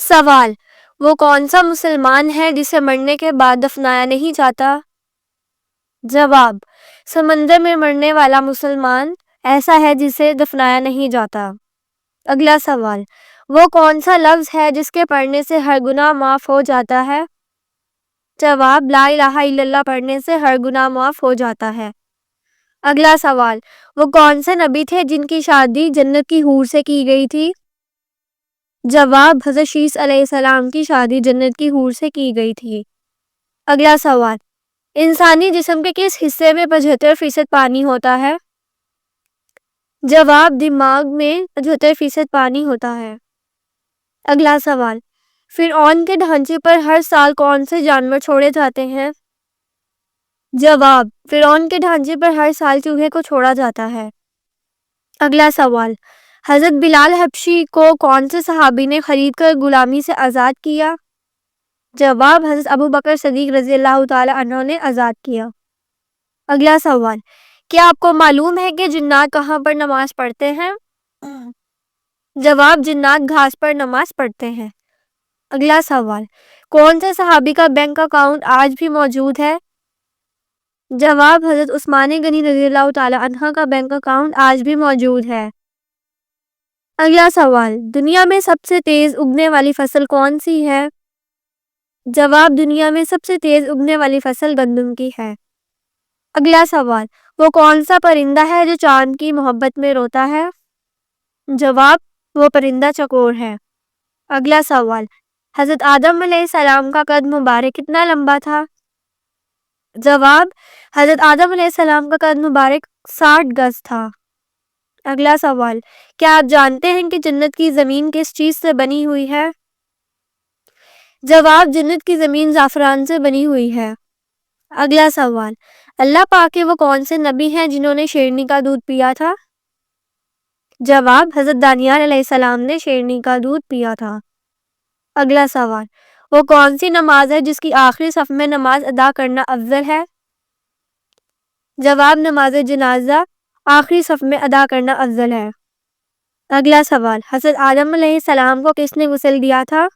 سوال: وہ کون سا مسلمان ہے جسے مرنے کے بعد دفنایا نہیں جاتا؟ جواب: سمندر میں مرنے والا مسلمان ایسا ہے جسے دفنایا نہیں جاتا۔ اگلا سوال: وہ کون سا لفظ ہے جس کے پڑھنے سے ہر گناہ معاف ہو جاتا ہے؟ جواب: لا الہ الا اللہ پڑھنے سے ہر گناہ معاف ہو جاتا ہے۔ اگلا سوال: وہ کون سے نبی تھے جن کی شادی جنت کی حور سے کی گئی تھی؟ جواب: حضرت شیث علیہ السلام کی شادی جنت کی حور سے کی گئی تھی۔ اگلا سوال: انسانی جسم کے کس حصے میں 75% پانی ہوتا ہے؟ جواب: دماغ میں 75% پانی ہوتا ہے۔ اگلا سوال: فرعون کے ڈھانچے پر ہر سال کون سے جانور چھوڑے جاتے ہیں؟ جواب: فرعون کے ڈھانچے پر ہر سال چوہے کو چھوڑا جاتا ہے۔ اگلا سوال: حضرت بلال حبشی کو کون سے صحابی نے خرید کر غلامی سے آزاد کیا؟ جواب: حضرت ابو بکر صدیق رضی اللہ تعالی عنہ نے آزاد کیا۔ اگلا سوال: کیا آپ کو معلوم ہے کہ جنات کہاں پر نماز پڑھتے ہیں؟ جواب: جنات گھاس پر نماز پڑھتے ہیں۔ اگلا سوال: کون سے صحابی کا بینک اکاؤنٹ آج بھی موجود ہے؟ جواب: حضرت عثمان غنی رضی اللہ تعالی عنہ کا بینک اکاؤنٹ آج بھی موجود ہے۔ اگلا سوال: دنیا میں سب سے تیز اگنے والی فصل کون سی ہے؟ جواب: دنیا میں سب سے تیز اگنے والی فصل گندم کی ہے۔ اگلا سوال: وہ کون سا پرندہ ہے جو چاند کی محبت میں روتا ہے؟ جواب: وہ پرندہ چکور ہے۔ اگلا سوال: حضرت آدم علیہ السلام کا قد مبارک کتنا لمبا تھا؟ جواب: حضرت آدم علیہ السلام کا قد مبارک 60 گز تھا۔ اگلا سوال: کیا آپ جانتے ہیں کہ جنت کی زمین کس چیز سے بنی ہوئی ہے؟ جواب: جنت کی زمین زعفران سے بنی ہوئی ہے۔ اگلا سوال: اللہ پاک کے وہ کون سے نبی ہیں جنہوں نے شیرنی کا دودھ پیا تھا؟ جواب: حضرت دانیال علیہ السلام نے شیرنی کا دودھ پیا تھا۔ اگلا سوال: وہ کون سی نماز ہے جس کی آخری صف میں نماز ادا کرنا افضل ہے؟ جواب: نماز جنازہ آخری صف میں ادا کرنا افضل ہے۔ اگلا سوال: حضرت آدم علیہ السلام کو کس نے غسل دیا تھا؟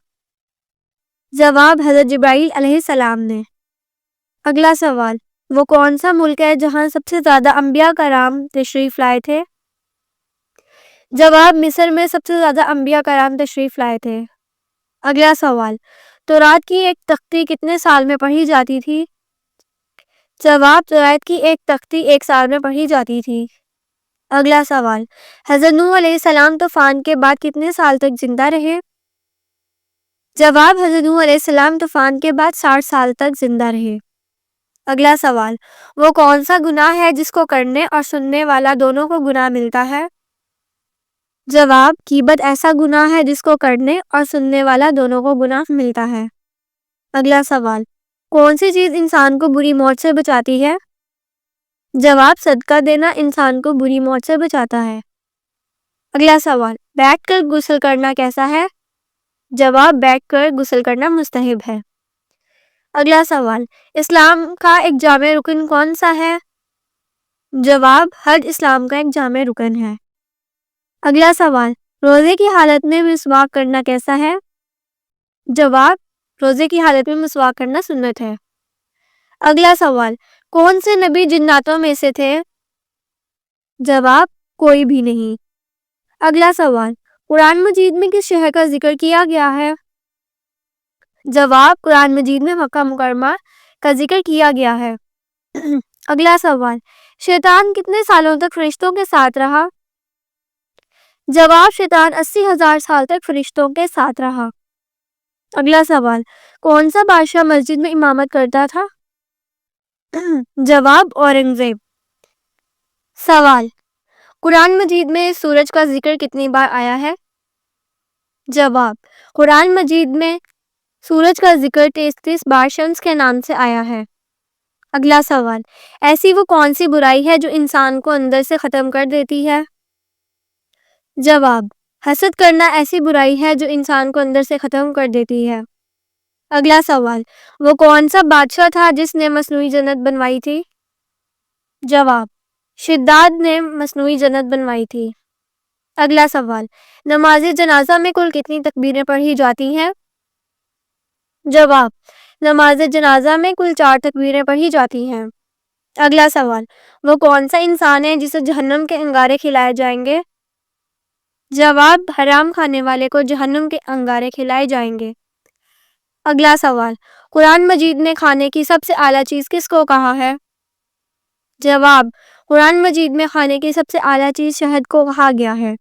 جواب: حضرت جبرائیل علیہ السلام نے۔ اگلا سوال: وہ کون سا ملک ہے جہاں سب سے زیادہ انبیاء کرام تشریف لائے تھے؟ جواب: مصر میں سب سے زیادہ انبیاء کرام تشریف لائے تھے۔ اگلا سوال: تورات کی ایک تختی کتنے سال میں پڑھی جاتی تھی؟ جواب: تورات کی ایک تختی 1 سال میں پڑھی جاتی تھی۔ اگلا سوال: حضرت نوح علیہ السلام طوفان کے بعد کتنے سال تک زندہ رہے؟ جواب: حضرت نوح علیہ السلام طوفان کے بعد 60 سال تک زندہ رہے۔ اگلا سوال: وہ کون سا گناہ ہے جس کو کرنے اور سننے والا دونوں کو گناہ ملتا ہے؟ جواب: غیبت ایسا گناہ ہے جس کو کرنے اور سننے والا دونوں کو گناہ ملتا ہے۔ اگلا سوال: کون سی چیز انسان کو بری موت سے بچاتی ہے؟ جواب: صدقہ دینا انسان کو بری موت سے بچاتا ہے۔ اگلا سوال: بیٹھ کر غسل کرنا کیسا ہے؟ جواب: بیٹھ کر غسل کرنا مستحب ہے۔ اگلا سوال: اسلام کا ایک جامع رکن کون سا ہے؟ جواب: حج اسلام کا ایک جامع رکن ہے۔ اگلا سوال: روزے کی حالت میں مسواک کرنا کیسا ہے؟ جواب: روزے کی حالت میں مسواک کرنا سنت ہے۔ اگلا سوال: کون سے نبی جناتوں میں سے تھے؟ جواب: کوئی بھی نہیں۔ اگلا سوال: قرآن مجید میں کس شہر کا ذکر کیا گیا ہے؟ جواب: قرآن مجید میں مکہ مکرمہ کا ذکر کیا گیا ہے۔ اگلا سوال: شیطان کتنے سالوں تک فرشتوں کے ساتھ رہا؟ جواب: شیطان 80,000 سال تک فرشتوں کے ساتھ رہا۔ اگلا سوال: کون سا بادشاہ مسجد میں امامت کرتا تھا؟ جواب: اورنگزیب۔ سوال: قرآن مجید میں سورج کا ذکر کتنی بار آیا ہے؟ جواب: قرآن مجید میں سورج کا ذکر 33 بار شمس کے نام سے آیا ہے۔ اگلا سوال: ایسی وہ کون سی برائی ہے جو انسان کو اندر سے ختم کر دیتی ہے؟ جواب: حسد کرنا ایسی برائی ہے جو انسان کو اندر سے ختم کر دیتی ہے۔ اگلا سوال: وہ کون سا بادشاہ تھا جس نے مصنوعی جنت بنوائی تھی؟ جواب: شداد نے مصنوعی جنت بنوائی تھی۔ اگلا سوال، نماز جنازہ میں کل کتنی تکبیریں پڑھی جاتی ہیں؟ جواب، نماز جنازہ میں کل 4 تکبیریں پڑھی جاتی ہیں۔ اگلا سوال، وہ کون سا انسان ہے جسے جہنم کے انگارے کھلائے جائیں گے؟ جواب، حرام کھانے والے کو جہنم کے انگارے کھلائے جائیں گے۔ اگلا سوال، قرآن مجید نے کھانے کی سب سے اعلیٰ چیز کس کو کہا ہے؟ جواب، قرآن مجید میں کھانے کی سب سے اعلیٰ چیز شہد کو کہا گیا ہے۔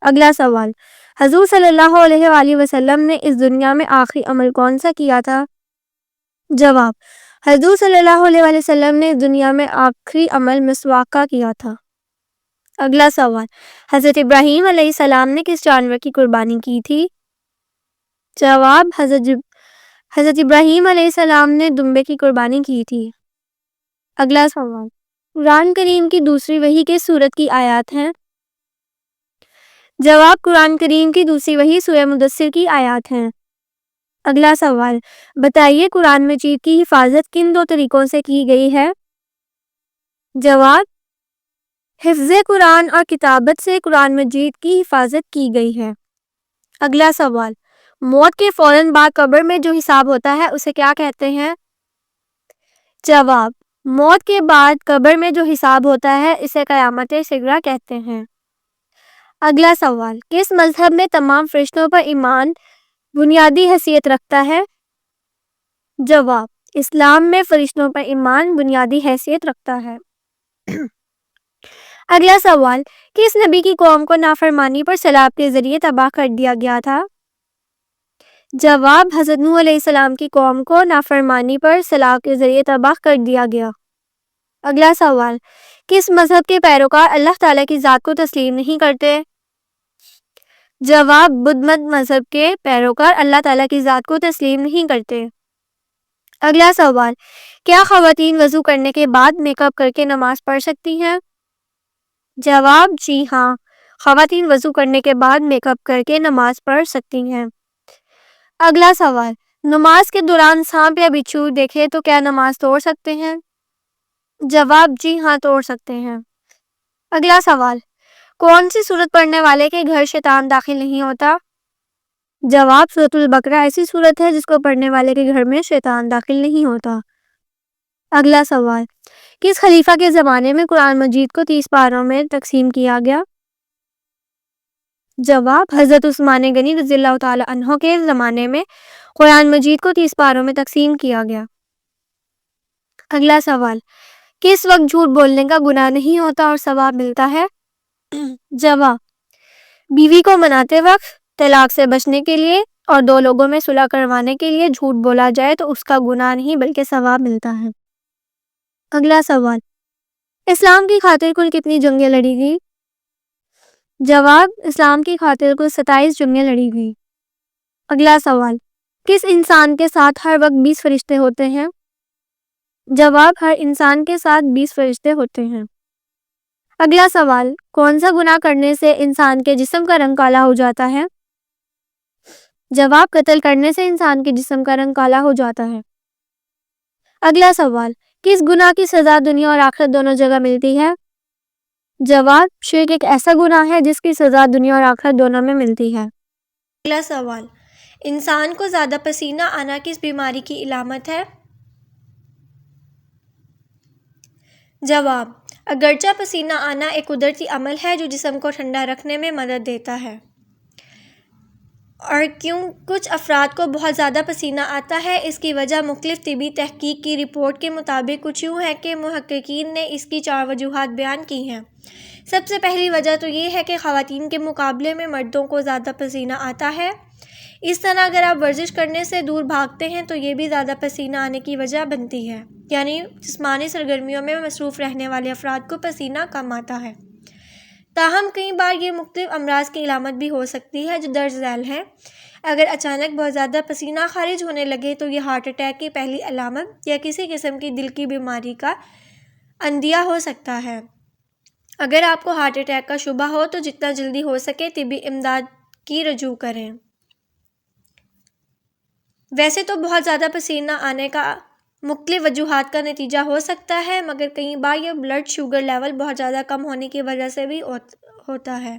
اگلا سوال، حضور صلی اللہ علیہ وآلہ وسلم نے اس دنیا میں آخری عمل کون سا کیا تھا؟ جواب، حضور صلی اللہ علیہ وآلہ وسلم نے اس دنیا میں آخری عمل مسواک کا کیا تھا۔ اگلا سوال، حضرت ابراہیم علیہ السلام نے کس جانور کی قربانی کی تھی؟ جواب، حضرت ابراہیم علیہ السلام نے دمبے کی قربانی کی تھی۔ اگلا سوال، قرآن کریم کی دوسری وحی کس سورت کی آیات ہیں؟ جواب، قرآن کریم کی دوسری وحی سورہ مدثر کی آیات ہیں۔ اگلا سوال، بتائیے قرآن مجید کی حفاظت کن 2 طریقوں سے کی گئی ہے؟ جواب، حفظ قرآن اور کتابت سے قرآن مجید کی حفاظت کی گئی ہے۔ اگلا سوال، موت کے فوراً بعد قبر میں جو حساب ہوتا ہے اسے کیا کہتے ہیں؟ جواب، موت کے بعد قبر میں جو حساب ہوتا ہے اسے قیامت صغریٰ کہتے ہیں۔ اگلا سوال، کس مذہب میں تمام فرشتوں پر ایمان بنیادی حیثیت رکھتا ہے؟ جواب، اسلام میں فرشتوں پر ایمان بنیادی حیثیت رکھتا ہے۔ اگلا سوال، کس نبی کی قوم کو نافرمانی پر سیلاب کے ذریعے تباہ کر دیا گیا تھا؟ جواب، حضرت نوح علیہ السلام کی قوم کو نافرمانی پر سیلاب کے ذریعے تباہ کر دیا گیا۔ اگلا سوال، کس مذہب کے پیروکار اللہ تعالیٰ کی ذات کو تسلیم نہیں کرتے؟ جواب، بدھ مت مذہب کے پیروکار اللہ تعالیٰ کی ذات کو تسلیم نہیں کرتے۔ اگلا سوال، کیا خواتین وضو کرنے کے بعد میک اپ کر کے نماز پڑھ سکتی ہیں؟ جواب، جی ہاں، خواتین وضو کرنے کے بعد میک اپ کر کے نماز پڑھ سکتی ہیں۔ اگلا سوال، نماز کے دوران سانپ یا بچھو دیکھے تو کیا نماز توڑ سکتے ہیں؟ جواب، جی ہاں، توڑ سکتے ہیں۔ اگلا سوال، کون سی سورت پڑھنے والے کے گھر شیطان داخل نہیں ہوتا؟ جواب، سورۃ البقرہ ایسی سورت ہے جس کو پڑھنے والے کے گھر میں شیطان داخل نہیں ہوتا۔ اگلا سوال، کس خلیفہ کے زمانے میں قرآن مجید کو 30 پاروں میں تقسیم کیا گیا؟ جواب، حضرت عثمان غنی رضی اللہ تعالی عنہ کے زمانے میں قرآن مجید کو 30 پاروں میں تقسیم کیا گیا۔ اگلا سوال، کس وقت جھوٹ بولنے کا گناہ نہیں ہوتا اور ثواب ملتا ہے؟ جواب، بیوی کو مناتے وقت، طلاق سے بچنے کے لیے اور 2 لوگوں میں صلح کروانے کے لیے جھوٹ بولا جائے تو اس کا گناہ نہیں بلکہ ثواب ملتا ہے۔ اگلا سوال، اسلام کی خاطر کل کتنی جنگیں لڑی گئی؟ جواب، اسلام کی خاطر کل 27 جنگیں لڑی گئی۔ اگلا سوال، کس انسان کے ساتھ ہر وقت 20 فرشتے ہوتے ہیں؟ جواب، ہر انسان کے ساتھ 20 فرشتے ہوتے ہیں۔ اگلا سوال، کون سا گناہ کرنے سے انسان کے جسم کا رنگ کالا ہو جاتا ہے؟ جواب، قتل کرنے سے انسان کے جسم کا رنگ کالا ہو جاتا ہے۔ اگلا سوال، کس گناہ کی سزا دنیا اور آخرت دونوں جگہ ملتی ہے؟ جواب، شرک ایک ایسا گناہ ہے جس کی سزا دنیا اور آخرت دونوں میں ملتی ہے۔ اگلا سوال، انسان کو زیادہ پسینہ آنا کس بیماری کی علامت ہے؟ جواب، اگرچہ پسینہ آنا ایک قدرتی عمل ہے جو جسم کو ٹھنڈا رکھنے میں مدد دیتا ہے، اور کیوں کچھ افراد کو بہت زیادہ پسینہ آتا ہے، اس کی وجہ مختلف طبی تحقیق کی رپورٹ کے مطابق کچھ یوں ہے کہ محققین نے اس کی 4 وجوہات بیان کی ہیں۔ سب سے پہلی وجہ تو یہ ہے کہ خواتین کے مقابلے میں مردوں کو زیادہ پسینہ آتا ہے۔ اس طرح اگر آپ ورزش کرنے سے دور بھاگتے ہیں تو یہ بھی زیادہ پسینہ آنے کی وجہ بنتی ہے، یعنی جسمانی سرگرمیوں میں مصروف رہنے والے افراد کو پسینہ کم آتا ہے۔ تاہم کئی بار یہ مختلف امراض کی علامت بھی ہو سکتی ہے جو درج ذیل ہیں۔ اگر اچانک بہت زیادہ پسینہ خارج ہونے لگے تو یہ ہارٹ اٹیک کی پہلی علامت یا کسی قسم کی دل کی بیماری کا عندیہ ہو سکتا ہے۔ اگر آپ کو ہارٹ اٹیک کا شبہ ہو تو جتنا جلدی ہو سکے طبی امداد کی رجوع کریں۔ ویسے تو بہت زیادہ پسینہ آنے کا مختلف وجوہات کا نتیجہ ہو سکتا ہے، مگر کئی بار یہ بلڈ شوگر لیول بہت زیادہ کم ہونے کی وجہ سے بھی ہوتا ہے۔